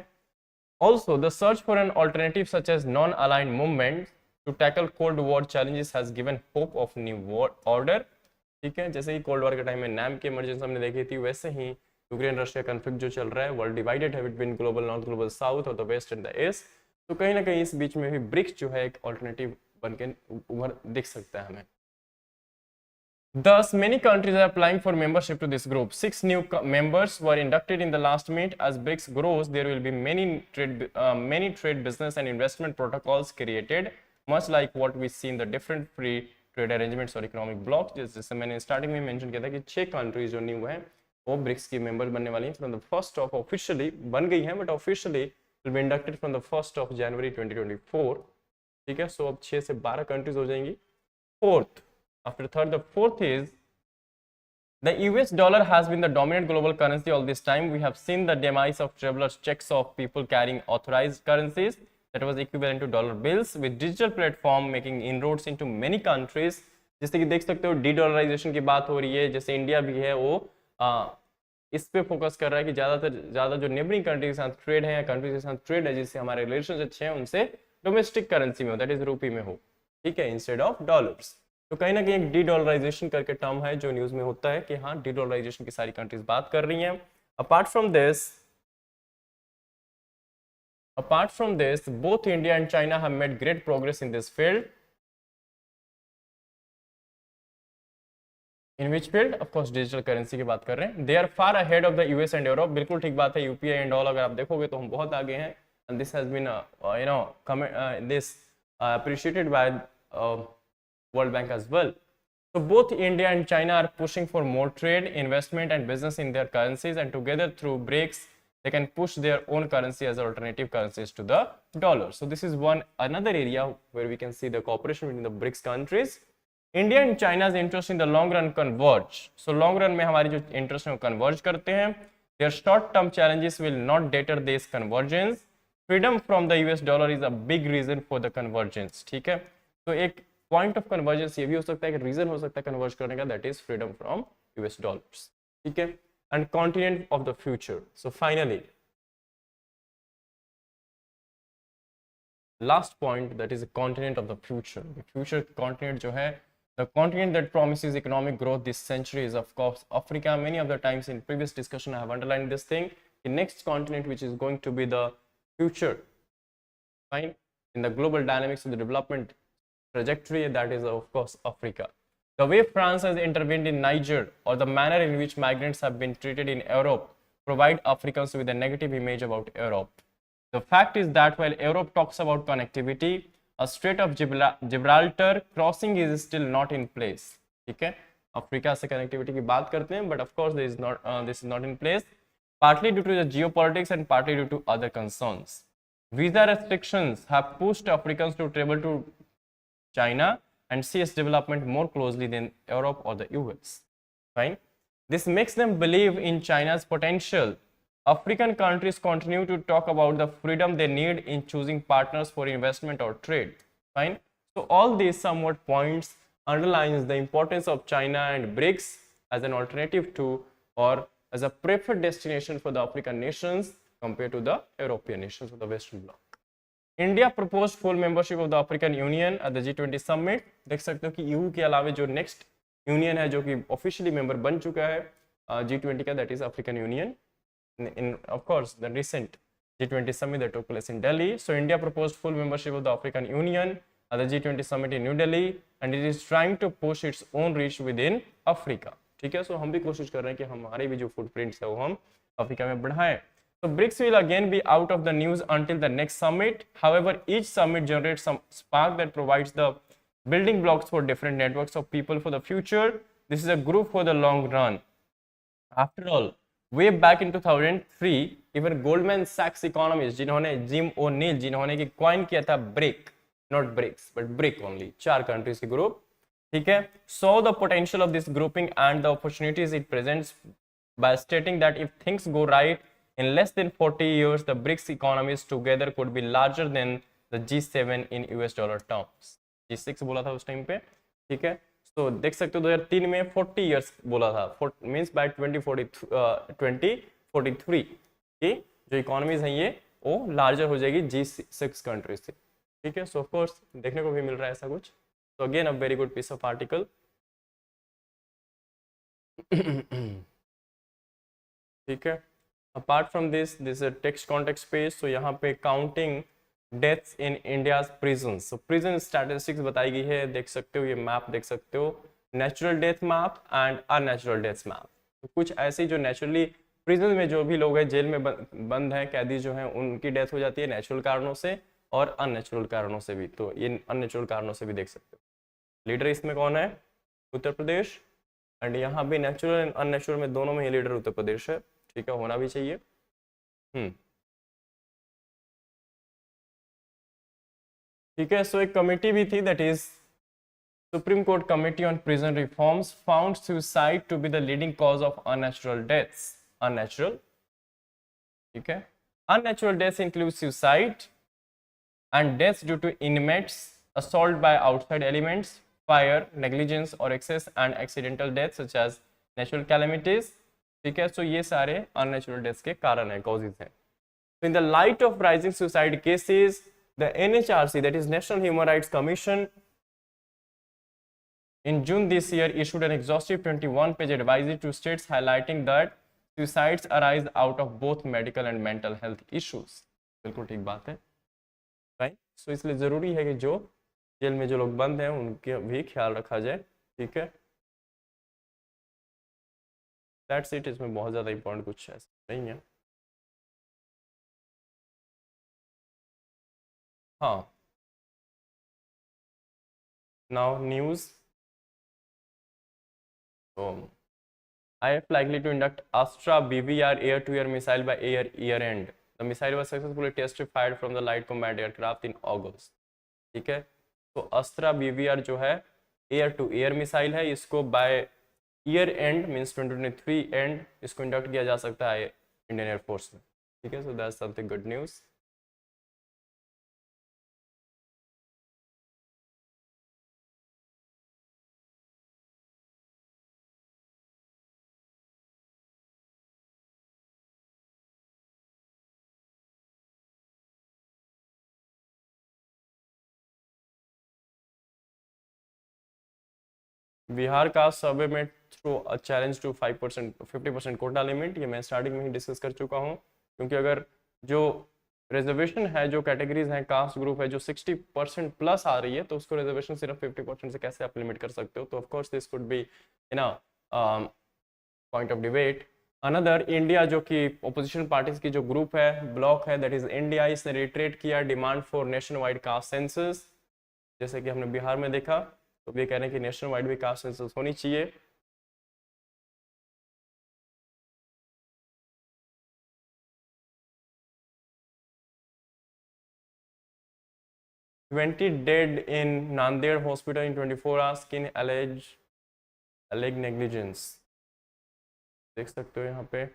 Also, the search for an alternative such as non-aligned movements to tackle Cold War challenges has given hope of new world order. ठीक है, जैसे ही cold war के time में NAM की emergency हमने देखी थी, वैसे ही यूक्रेन रशिया कॉन्फ्लिक्ट जो चल रहा है, वर्ल्ड डिवाइडेड है between global north, global south और the west and the east, तो कहीं ना कहीं इस बीच में भी ब्रिक्स जो है एक ऑल्टरनेटिव बन के उभर दिख सकता है हमें. Thus, many countries are applying for membership to this group. 6 new members were inducted in the last meet. As BRICS grows, there will be many trade, business, and investment protocols created, much like what we see in the different free trade arrangements or economic blocks. जैसे मैंने starting में mention किया था कि 6 countries जो new हैं वो BRICS की मेंबर बनने वाली हैं. From the first of officially बन गई हैं, but officially will be inducted from the 1st of January 2024. ठीक है, सो अब 6 से 12 कंट्रीज हो जाएंगी. Fourth, after third, the fourth is the US dollar has been the dominant global currency all this time. We have seen the demise of travelers' checks of people carrying authorized currencies that was equivalent to dollar bills, with digital platform making inroads into many countries. जैसे कि देख सकते हो D-dollarisation की बात हो रही है, जैसे इंडिया भी है वो इस पे फोकस कर रहा है कि ज़्यादा जो नेबरिंग कंट्री के साथ ट्रेड है या कंट्रीज के साथ ट्रेड है जिससे हमारे रिलेशन अच्छे हैं, उनसे डोमेस्टिक करेंसी में हो, दैट इज रूपी में हो. ठीक है, इंस्टेड ऑफ डॉलर्स. तो कहीं ना कहीं एक डी डॉलराइजेशन करके टर्म है जो न्यूज में होता है कि हाँ डी डॉलराइजेशन की सारी कंट्रीज बात कर रही हैं. Apart from this both India and China have made great progress in this field. In which field? Of course digital currency की बात कर रहे हैं. They are far ahead of the US and Europe. बिल्कुल ठीक बात है, यूपीआई एंड ऑल अगर आप देखोगे तो हम बहुत आगे हैं. And this has been this appreciated by World Bank as well. So both India and China are pushing for more trade, investment and business in their currencies, and together through BRICS they can push their own currency as alternative currencies to the dollar. So this is another area where we can see the cooperation between the BRICS countries. India and China's interest in the long run converge. So long run में हमारी जो interest है वो converge करते हैं. Their short term challenges will not deter this convergence. Freedom from the US dollar is a big reason for the convergence. ठीक है, तो एक पॉइंट ऑफ कन्वर्जेंस ये भी हो सकता है कि रीजन हो सकता है कन्वर्ज करने का, that is freedom from US dollars. ठीक है, and continent of the future. So finally last point, that is continent of the future. Future continent जो है, the continent that promises economic growth this century is of course Africa. Many of the times in previous discussion I have underlined this thing. The next continent which is going to be the future fine in the global dynamics of the development trajectory, that is of course Africa. The way France has intervened in Niger or the manner in which migrants have been treated in Europe provide Africans with a negative image about Europe. The fact is that while Europe talks about connectivity, a Strait of Gibraltar crossing is still not in place. ठीक है, Africa से connectivity की बात करते हैं, but of course this is not in place, partly due to the geopolitics and partly due to other concerns. Visa restrictions have pushed Africans to travel to China and see its development more closely than Europe or the US. Fine. This makes them believe in China's potential. African countries continue to talk about the freedom they need in choosing partners for investment or trade. Fine. So all these somewhat points underlines the importance of China and BRICS as an alternative to or as a preferred destination for the African nations compared to the European nations of the Western bloc. India proposed full membership of the African Union at the G20 summit. देख सकते हो कि EU के अलावे जो next union है जो कि ऑफिशियली मेंबर बन चुका है G20 का, that is African union. In of course the recent G20 summit that took place in Delhi. So India proposed full membership of the African Union at the G20 summit in New Delhi and it is trying to push its own reach within Africa. ठीक है, सो हम भी कोशिश कर रहे हैं कि हमारे भी जो फुटप्रिंट्स है वो हम अफ्रीका में बढ़ाएं. So BRICS will again be out of the news until the next summit. However, each summit generates some spark that provides the building blocks for different networks of people for the future. This is a group for the long run. After all, way back in 2003, even Goldman Sachs economists जिन्होंने Jim O'Neill जिन्होंने कि coin किया था BRIC, not BRICS but BRIC only, 4 countries के ग्रुप, ठीक है, saw the potential of this grouping and the opportunities it presents by stating that if things go right in less than 40 years, the BRICS economies together could be larger than the G7 in US dollar terms. G6 बोला था उस time पे, ठीक है. तो देख सकते हो 2003 में 40 इयर्स बोला था, मींस बाय 2043 की जो इकोनॉमीज हैं ये वो लार्जर हो जाएगी G6 कंट्रीज से, ठीक है. सो ऑफ कोर्स देखने को भी मिल रहा है ऐसा कुछ. तो again a very good piece of article. ठीक है. Apart from this is a text context page. So यहाँ पे counting deaths in India's prisons. So prison statistics बताई गई है, देख सकते हो, ये मैप देख सकते हो, natural death map and unnatural death map. तो कुछ ऐसी जो नेचुरली प्रिजन में जो भी लोग हैं, जेल में बंद हैं, कैदी जो हैं, उनकी डेथ हो जाती है नेचुरल कारणों से और अननेचुरल कारणों से भी. तो ये अननेचुरल कारणों से भी देख सकते हो. लीडर इसमें कौन है? उत्तर प्रदेश. एंड यहाँ भी नेचुरल एंड अननेचुरल में दोनों में ही लीडर उत्तर प्रदेश है, ठीक है, होना भी चाहिए. ठीक है. सो एक कमेटी भी थी, that is Supreme Court committee on prison reforms found suicide to be the leading cause of unnatural deaths. Unnatural, ठीक है. Unnatural deaths include suicide and deaths due to inmates, assault by outside elements, fire, negligence or excess, and accidental deaths such as natural calamities. ठीक है. सो ये सारे unnatural deaths के कारण है, causes हैं. So in the light of rising suicide cases, the NHRC, that is National Human Rights Commission, in June this year issued an exhaustive 21-page advisory to states highlighting that suicides arise out of both medical and mental health issues. बिल्कुल ठीक बात है, right. सो इसलिए जरूरी है कि जो jail में जो लोग बंद हैं उनके भी ख्याल रखा जाए, ठीक है. That's it. इसमें बहुत ज़्यादा इंपॉर्टेंट कुछ ऐसा नहीं है. हाँ, नाउ न्यूज़. तो IF likely to induct Astra BVR air-to-air missile by year end. The missile was successfully tested fired from the light combat aircraft in August. ठीक है. तो अस्त्रा BVR जो है एयर टू एयर मिसाइल है, इसको by year end means 2023 and इसको induct किया जा सकता है इंडियन एयरफोर्स में, ठीक है. So that's something good news. Bihar का सर्वे में through a challenge to 50% quota limit, ये मैं स्टार्टिंग में ही डिस्कस कर चुका हूँ. क्योंकि अगर जो रिजर्वेशन है, जो कैटेगरीज हैं, कास्ट ग्रुप है, जो 60% प्लस आ रही है, तो उसको रिजर्वेशन सिर्फ 50% से कैसे आप लिमिट कर सकते हो. तो of course this could be point of debate. Another India, जो कि ओपोजिशन पार्टीज की जो ग्रुप है, ब्लॉक है, दैट इज इंडिया, इसने रिट्रेट किया demand for nation wide caste census, जैसे कि हमने बिहार में देखा. तो ये कह रहे हैं कि नेशनल वाइड भी कास्ट सेंसस होनी चाहिए. Twenty dead in Nanded hospital in 24 hours in alleged negligence. देख सकते हो यहाँ पे.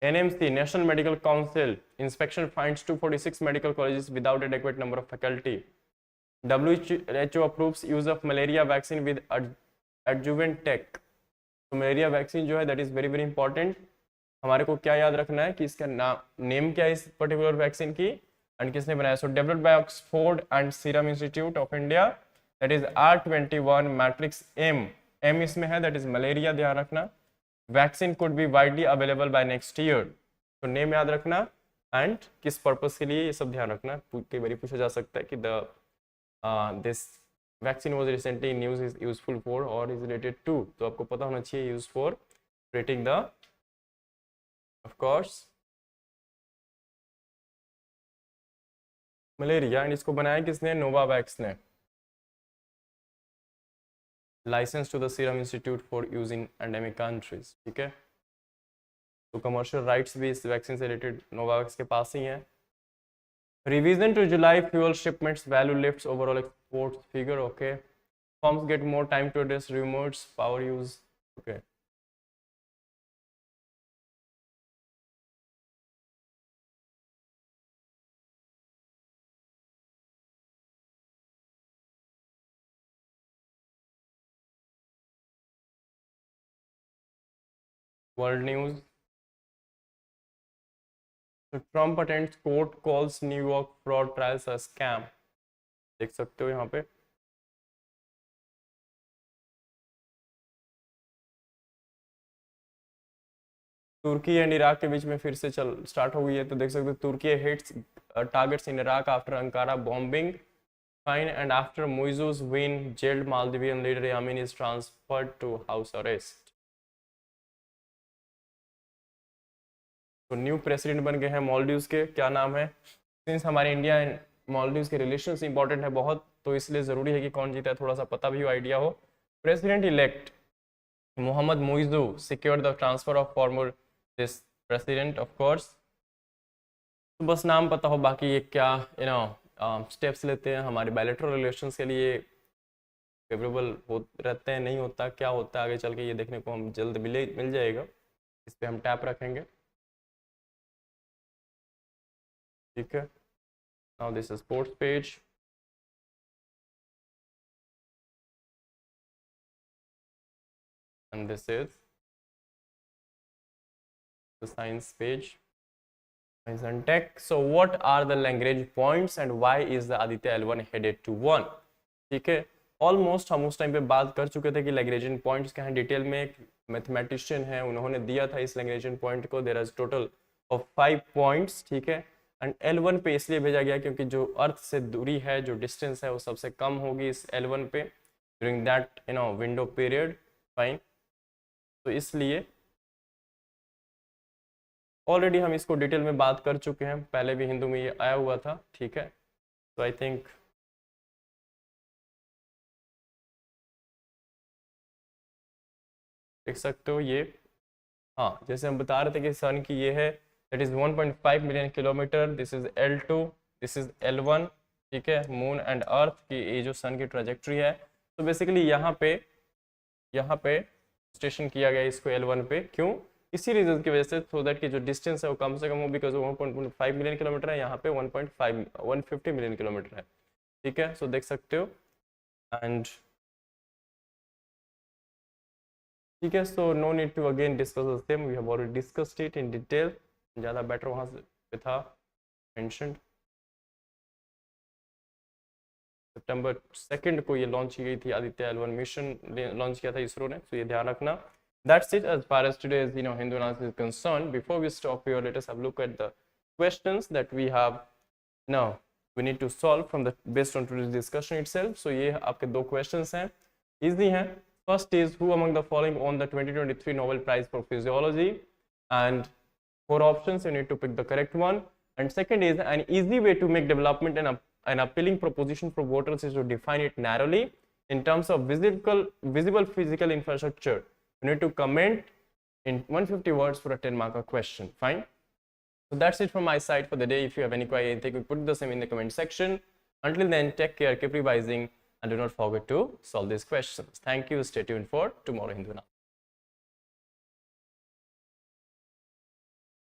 NMC, National Medical Council, inspection finds 246 medical colleges without adequate number of faculty. WHO approves use of malaria vaccine with adjuvant tech. तो malaria vaccine जो है that is very very important. हमारे को क्या याद रखना है कि इसका नेम क्या है इस पर्टिकुलर वैक्सीन की एंड किसने बनाया. So developed by Oxford and Serum institute of India, that is R21 matrix M. M इसमें है, दैट इज मलेरिया, ध्यान रखना. Vaccine could be widely available by next year. तो नेम याद रखना एंड किस पर्पस के लिए, ये सब ध्यान रखना। कई बार पूछा जा सकता है कि the this vaccine was recently in news is useful for और इज रिलेटेड टू, तो आपको पता होना चाहिए use for treating the of course malaria. And इसको बनाया किसने, नोवावैक्स ने। Licence to the Serum Institute for use in endemic countries, ठीक है। तो कमर्शियल राइट्स भी इस वैक्सीन से रिलेटेड नोवावैक्स के पास ही है। Revision to July fuel shipments value lifts overall export figure. Okay. Firms get more time to address rumors, power use. Okay. World news. So Trump attends court, calls New York fraud trials a scam. देख सकते हो यहाँ पे। तुर्की and Iraq के बीच में फिर से start हो गई है। तो देख सकते हो Turkey hits targets in Iraq after Ankara bombing fine and after Muizzu's win jailed Maldivian leader Yamin is transferred to house arrest. तो न्यू प्रेसिडेंट बन गए हैं मालदीव्स के, क्या नाम है। सिंस हमारे इंडिया एंड मालदीव्स के रिलेशंस इंपॉर्टेंट है बहुत, तो इसलिए ज़रूरी है कि कौन जीता है थोड़ा सा पता भी हो, आइडिया हो। President elect Mohamed Muizzu secured the transfer of former this president of course. तो बस नाम पता हो, बाकी ये क्या स्टेप्स लेते हैं हमारे बायलैटरल रिलेशंस के लिए, फेवरेबल हो रहते हैं, नहीं होता, क्या होता है आगे चल के, ये देखने को हम जल्द मिल जाएगा। इस पर हम टैप रखेंगे, ठीक है। Now this is sports page, and this is the science page, science and tech. So what are the Lagrange points and why is the Aditya L1 headed to 1? ठीक है, ऑलमोस्ट हम उस टाइम पे बात कर चुके थे कि लैग्रेंजियन पॉइंट्स क्या हैं डिटेल में। एक मैथमेटिशियन है, उन्होंने दिया था इस लैग्रेंजियन पॉइंट को, there is total of 5 points, ठीक है। एंड L1 पे इसलिए भेजा गया क्योंकि जो अर्थ से दूरी है, जो डिस्टेंस है, वो सबसे कम होगी इस L1 पे during that window period, fine. तो इसलिए ऑलरेडी हम इसको डिटेल में बात कर चुके हैं, पहले भी हिंदू में ये आया हुआ था, ठीक है। तो आई थिंक देख सकते हो ये, हाँ जैसे हम बता रहे थे कि सन की ये है that is 1.5 million kilometre, this is L2, this is L1, ठीक है। मून एंड अर्थ की ये जो सन की ट्रेजेक्ट्री है, तो बेसिकली यहाँ पे स्टेशन किया गया इसको L1 पे, क्यों, इसी रीजन की वजह से, सो दैट कि जो डिस्टेंस है वो कम से कम हो, बिकॉज 1.5 मिलियन किलोमीटर है, यहाँ पे 150 मिलियन किलोमीटर है, ठीक है। सो देख सकते हो एंड ठीक है। So no need to again discuss the same, we have already discussed it in detail, ज़्यादा बेटर वहाँ पे था मेंशन्ड। सितंबर 2 को ये लॉन्च की गई थी, आदित्य L1 मिशन लॉन्च किया था इसरो ने, तो ये ध्यान रखना। That's it as far as today's Hindu analysis is concerned. Before we stop here, let us have a look at the questions that we have now. We need to solve from the based on today's discussion itself. So ये आपके दो questions हैं, easy हैं। First is who among the following won the 2023 Nobel Prize for Physiology? And 4 options, you need to pick the correct one. And second is an easy way to make development and an appealing proposition for voters is to define it narrowly in terms of visible physical infrastructure. You need to comment in 150 words for a 10-marker question. Fine. So that's it from my side for the day. If you have any query, anything, put the same in the comment section. Until then, take care, keep revising, and do not forget to solve these questions. Thank you. Stay tuned for tomorrow Hindu Analysis.